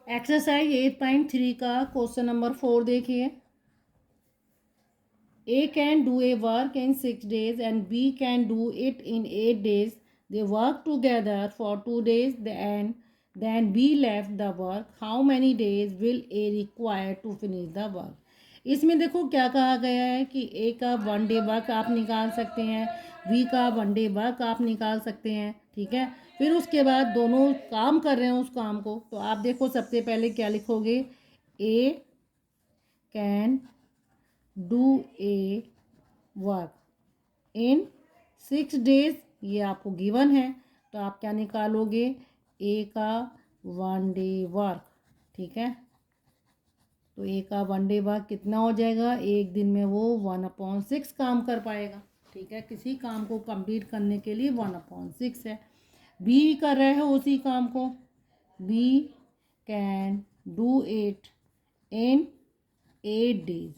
Exercise 8.3 का question number 4 देखिए। A can do a work in 6 days and B can do it in 8 days. They work together for 2 days and then B left the work. How many days will A require to finish the work? इसमें देखो क्या कहा गया है कि A का 1 day work आप निकाल सकते हैं, B का 1 डे वर्क आप निकाल सकते हैं। ठीक है, फिर उसके बाद दोनों काम कर रहे हैं उस काम को, तो आप देखो सबसे पहले क्या लिखोगे, A can do A work in 6 days, ये आपको गिवन है, तो आप क्या निकालोगे, ए का 1 डे वर्क। ठीक है, तो ए का 1 डे वर्क कितना हो जाएगा, एक दिन में वो 1/6 काम कर पाएगा। ठीक है, किसी काम को कंप्लीट करने के लिए 1/6 है। बी कर रहे हो उसी काम को, B can do it in 8 days.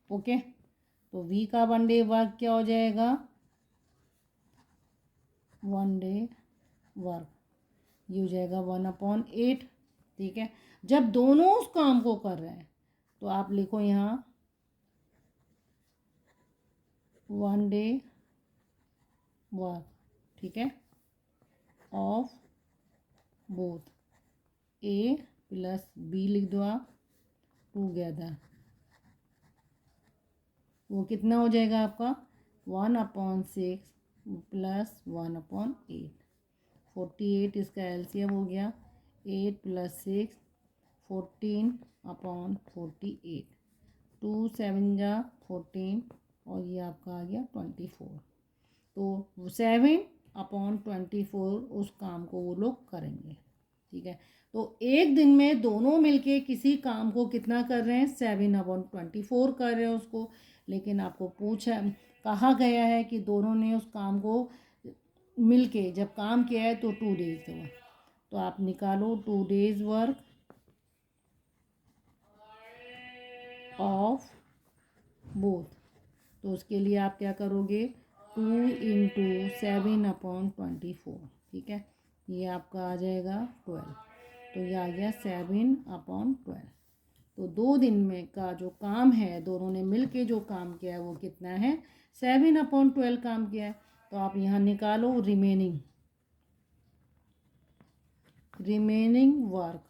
Okay, तो वी का 1 डे वर्क क्या हो जाएगा, 1 डे वर्क, ये हो जाएगा 1/8। ठीक है, जब दोनों उस काम को कर रहे हैं तो आप लिखो यहाँ 1 डे वर्क। ठीक है, of both A plus B लिख दो आप, टूगेदर, वो कितना हो जाएगा आपका 1/6 प्लस 1/8, 48, इसका एलसीएम हो गया 8 + 6 14/48, 2 7 जा 14 और ये आपका आ गया 24। तो 7/24 उस काम को वो लोग करेंगे। ठीक है, तो एक दिन में दोनों मिलके किसी काम को कितना कर रहे हैं, 7/24 कर रहे हैं उसको, लेकिन आपको कहा गया है कि दोनों ने उस काम को मिलके जब काम किया है तो 2 डेज हुआ, तो आप निकालो 2 डेज वर्क ऑफ बोथ। तो उसके लिए आप क्या करोगे, 2 × 7/24। ठीक है, ये आपका आ जाएगा 12, तो ये आ गया 7/12। तो 2 दिन में का जो काम है, दोनों ने मिल के जो काम किया है वो कितना है, 7/12 काम किया है। तो आप यहाँ निकालो रिमेनिंग वर्क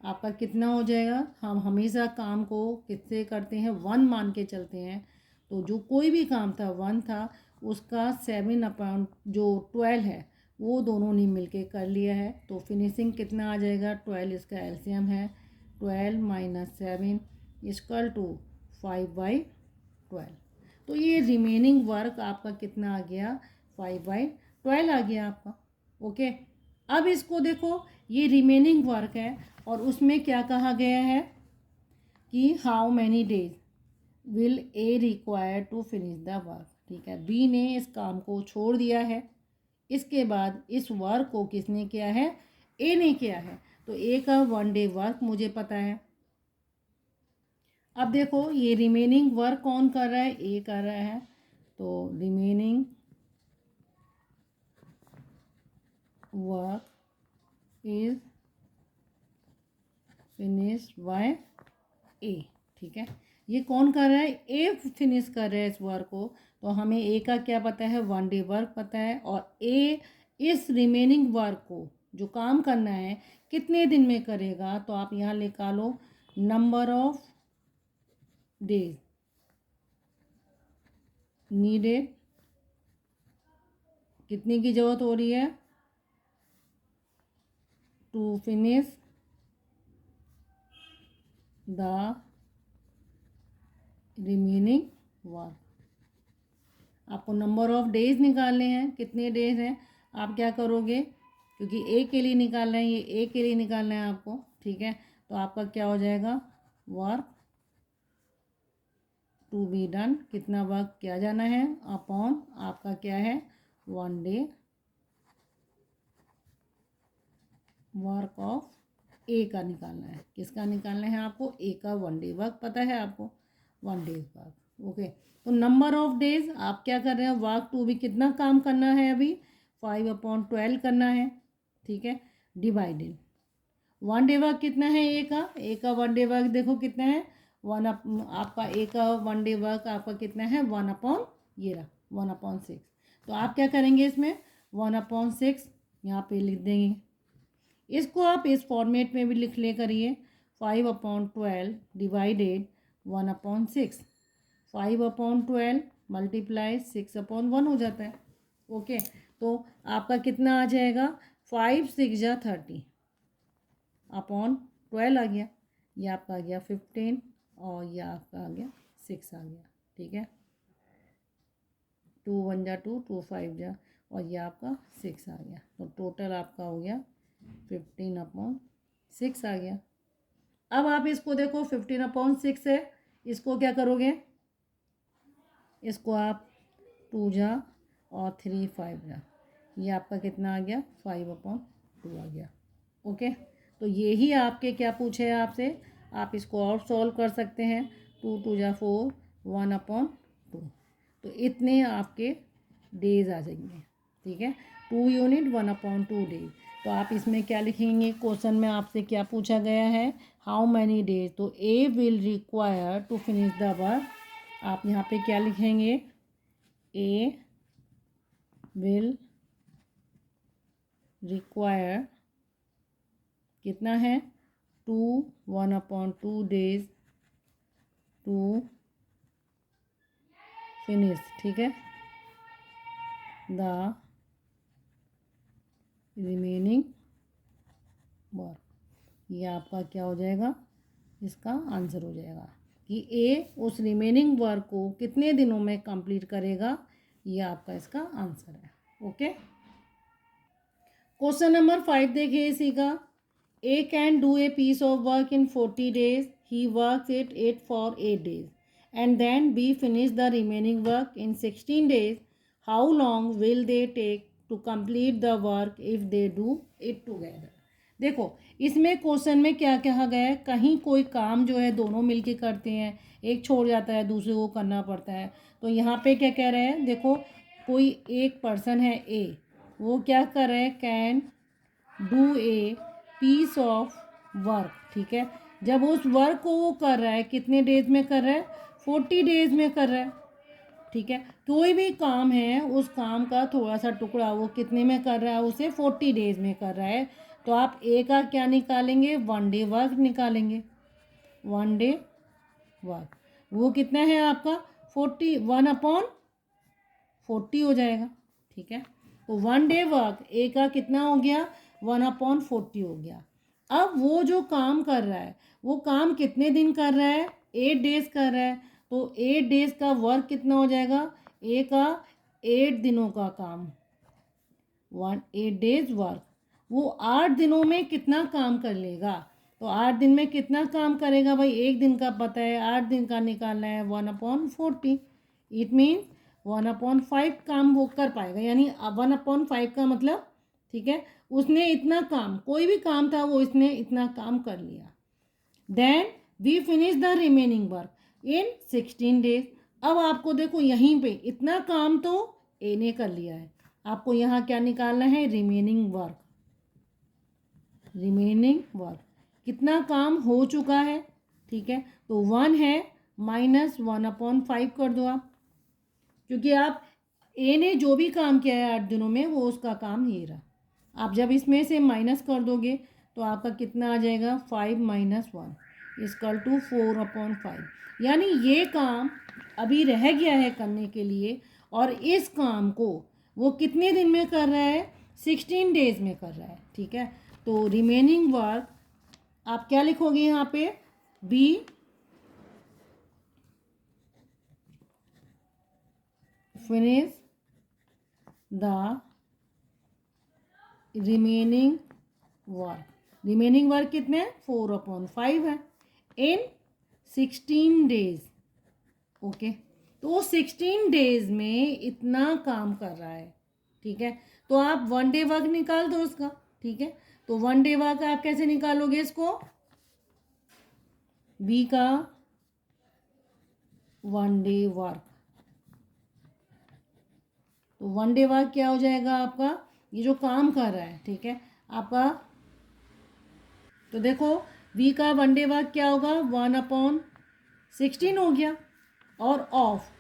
आपका कितना हो जाएगा। हम हमेशा काम को किससे करते हैं, 1 मान के चलते हैं, तो जो कोई भी काम था 1 था, उसका 7/12 है वो दोनों ने मिलके कर लिया है, तो फिनिशिंग कितना आ जाएगा, 12, इसका एलसीएम है 12 - 7 = 5/12। तो ये रिमेनिंग वर्क आपका कितना आ गया, 5/12 आ गया आपका। ओके, अब इसको देखो, ये रिमेनिंग वर्क है और उसमें क्या कहा गया है कि how many days will A require to finish the work. ठीक है, बी ने इस काम को छोड़ दिया है, इसके बाद इस वर्क को किसने किया है, ए ने किया है, तो ए का 1 डे वर्क मुझे पता है। अब देखो ये रिमेनिंग वर्क कौन कर रहा है, ए कर रहा है, तो remaining work is finished by A. ठीक है, ये कौन कर रहा है, ए फिनिश कर रहा है इस वर्क को, तो हमें ए का क्या पता है, 1 डे वर्क पता है, और ए इस रिमेनिंग वर्क को जो काम करना है कितने दिन में करेगा, तो आप यहाँ निकालो नंबर ऑफ डेज नीडेड, कितने की ज़रूरत हो रही है, to finish the remaining work. आपको नंबर ऑफ डेज निकालने हैं, कितने डेज हैं, आप क्या करोगे, क्योंकि ए के लिए निकालना है, ये ए के लिए निकालना है आपको। ठीक है, तो आपका क्या हो जाएगा, वर्क टू बी डन, कितना वर्क किया जाना है, अपॉन आपका क्या है, 1 डे वर्क ऑफ ए का निकालना है। किसका निकालना है आपको, ए का 1 डे वर्क पता है आपको, 1 डे वर्क। ओके, तो नंबर ऑफ डेज आप क्या कर रहे हैं, वर्क टू भी कितना काम करना है, अभी 5/12 करना है। ठीक है, डिवाइडेड वन डे वर्क कितना है ए का वन डे वर्क देखो कितना है आपका ए का वन डे वर्क आपका कितना है 1/, ये रहा 1/6। तो आप क्या करेंगे इसमें 1/6 यहाँ पे लिख देंगे। इसको आप इस फॉर्मेट में भी लिख ले करिए 5/12 डिवाइडेड 1/6। 5/12 मल्टीप्लाई 6/1 हो जाता है। ओके, तो आपका कितना आ जाएगा 5 6 जा 30/12 आ गया। ये आपका आ गया 15 और ये आपका आ गया 6 आ गया। ठीक है, 2 1 जा 2 2 5 जा और ये आपका 6 आ गया। तो टोटल आपका हो गया 15/6 आ गया। अब आप इसको देखो 15/6 है, इसको क्या करोगे, इसको आप 2 जा और 3 5 जा, ये आपका कितना आ गया 5/2 आ गया। ओके, तो यही आपके क्या पूछे है आपसे, आप इसको और सॉल्व कर सकते हैं। 2 2 जा 4 1/2, तो इतने आपके डेज आ जाएंगे। ठीक है, 2 यूनिट 1/2 डेज। तो आप इसमें क्या लिखेंगे, क्वेश्चन में आपसे क्या पूछा गया है, हाउ मैनी डेज। तो A will require to finish the work, आप यहाँ पे क्या लिखेंगे, ए विल रिक्वायर कितना है 2 1/2 डेज टू फिनिश। ठीक है, द रिमेनिंग वर्क, ये आपका क्या हो जाएगा, इसका आंसर हो जाएगा कि ए उस रिमेनिंग वर्क को कितने दिनों में कंप्लीट करेगा, ये आपका इसका आंसर है। ओके, क्वेश्चन नंबर 5 देखिए इसी का। A can do a piece of work in 40 days, he works it for 8 days and then B finish the remaining work in 16 days, how long will they take to complete the work if they do it together. देखो इसमें question में क्या कहा गया है, कहीं कोई काम जो है दोनों मिलके करते हैं, एक छोड़ जाता है दूसरे को करना पड़ता है। तो यहाँ पे क्या कह रहे हैं, देखो कोई एक पर्सन है ए, वो क्या कर रहे हैं, can do a piece of work. ठीक है, जब उस वर्क को वो कर रहा है कितने डेज में कर रहा है, 40 डेज में कर रहा है। ठीक है, कोई भी काम है उस काम का थोड़ा सा टुकड़ा वो कितने में कर रहा है, उसे 40 डेज में कर रहा है। तो आप ए का क्या निकालेंगे, 1 डे वर्क निकालेंगे। 1 डे वर्क वो कितना है आपका 1/40 हो जाएगा। ठीक है, तो 1 डे वर्क ए का कितना हो गया 1/40 हो गया। अब वो जो काम कर रहा है वो काम कितने दिन कर रहा है, 8 डेज कर रहा है। तो 8 डेज का वर्क कितना हो जाएगा, ए का 8 दिनों का काम, 8 डेज वर्क, वो 8 दिनों में कितना काम कर लेगा। तो 8 दिन में कितना काम करेगा भाई, एक दिन का पता है, 8 दिन का निकालना है 1/40, इट मीन्स 1/5 काम वो कर पाएगा, यानी 1/5 का मतलब, ठीक है, उसने इतना काम, कोई भी काम था वो इसने इतना काम कर लिया। Then we finish the remaining work in 16 days. अब आपको देखो यहीं पे इतना काम तो ए ने कर लिया है, आपको यहाँ क्या निकालना है, रिमेनिंग वर्क। रिमेनिंग वर्क कितना काम हो चुका है। ठीक है, तो 1 है माइनस 1/5 कर दो आप, क्योंकि आप ए ने जो भी काम किया है 8 दिनों में वो उसका काम ये रहा। आप जब इसमें से माइनस कर दोगे तो आपका कितना आ जाएगा, 5 - 1 = 4/5। यानी ये काम अभी रह गया है करने के लिए, और इस काम को वो कितने दिन में कर रहा है, 16 डेज में कर रहा है। ठीक है, तो रिमेनिंग वर्क आप क्या लिखोगे यहाँ पे, B finish the remaining work. Remaining work कितने हैं, 4/5 है, इन 16 डेज। ओके, तो वो 16 डेज में इतना काम कर रहा है। ठीक है, तो आप 1 डे वर्क निकाल दो उसका। ठीक है, तो 1 डे वर्क आप कैसे निकालोगे इसको, बी का 1 डे वर्क। तो 1 डे वर्क क्या हो जाएगा आपका, ये जो काम कर रहा है, ठीक है आपका, तो देखो वी का वन डे वर्क क्या होगा, 1/16 हो गया, और ऑफ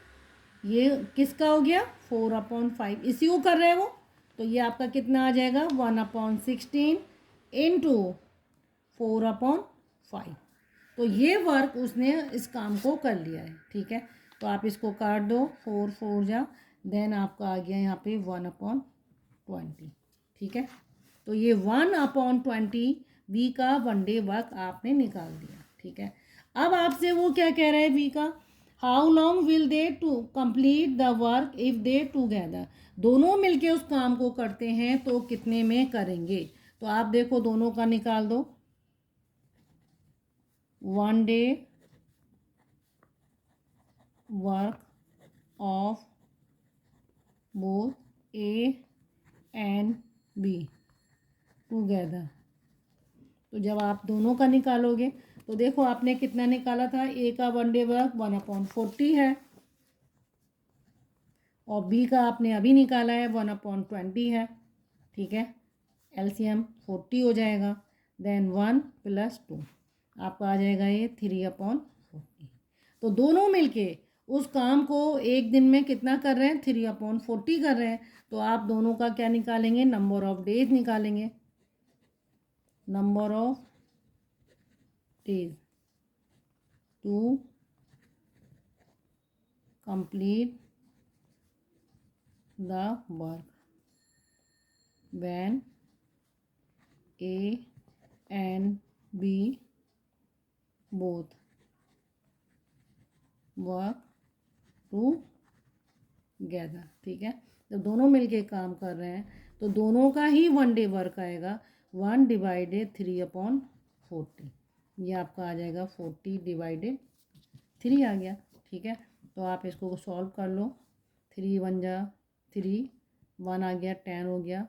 ये किसका हो गया, 4/5, इसी को कर रहे हैं वो, तो ये आपका कितना आ जाएगा, 1/16 इंटू 4/5। तो ये वर्क उसने इस काम को कर लिया है, ठीक है। तो आप इसको काट दो, 4 4 जा, देन आपका आ गया यहाँ पे 1/20, ठीक है। तो ये 1/20 वी का वन डे वर्क आपने निकाल दिया, ठीक है। अब आपसे वो क्या कह रहा है वी का, how long will they to complete the work if they together, दोनों मिलके उस काम को करते हैं तो कितने में करेंगे। तो आप देखो दोनों का निकाल दो, one day work of both A and B together. तो जब आप दोनों का निकालोगे तो देखो आपने कितना निकाला था, ए का वन डे वर्क 1/40 है, और बी का आपने अभी निकाला है 1/20 है, ठीक है। एलसीएम 40 हो जाएगा, देन 1 + 2 आपका आ जाएगा ये 3/40। तो दोनों मिलके उस काम को एक दिन में कितना कर रहे हैं, 3/40 कर रहे हैं। तो आप दोनों का क्या निकालेंगे, नंबर ऑफ डेज निकालेंगे, number of days to complete the work when A and B both work together, ठीक है। जब दोनों मिलके काम कर रहे हैं तो दोनों का ही वन डे वर्क आएगा, 1/3/40, ये आपका आ जाएगा 40/3 आ गया, ठीक है। तो आप इसको सॉल्व कर लो, 3 1 जा 3, 1 आ गया, 10 हो गया,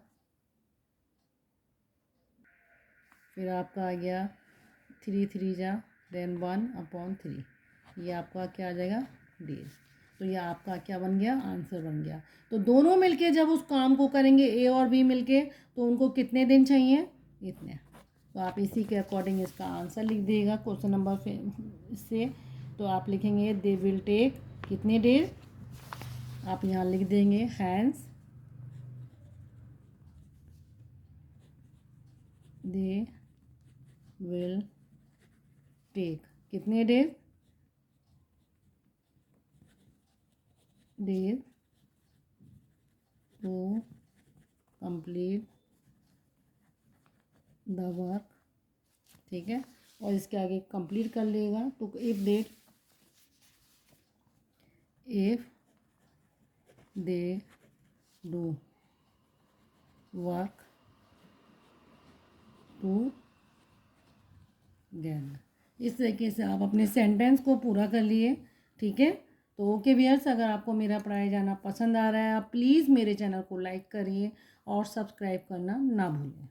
फिर आपका आ गया 3 3 जा, देन 1/3, ये आपका क्या आ जाएगा, डेज। तो ये आपका क्या बन गया, आंसर बन गया। तो दोनों मिलके जब उस काम को करेंगे ए और बी मिलके, तो उनको कितने दिन चाहिए, इतने। तो आप इसी के अकॉर्डिंग इसका आंसर लिख देगा क्वेश्चन नंबर से। तो आप लिखेंगे दे विल टेक कितने डेज, आप यहाँ लिख देंगे हैंस दे विल टेक कितने days to complete the work, ठीक है। और इसके आगे कंप्लीट कर लेगा, तो if they do work together. इस तरीके से आप अपने सेंटेंस को पूरा कर लिए, ठीक है। तो ओके व्यूअर्स, अगर आपको मेरा पढ़ाया जाना पसंद आ रहा है, आप प्लीज़ मेरे चैनल को लाइक करिए और सब्सक्राइब करना ना भूलें।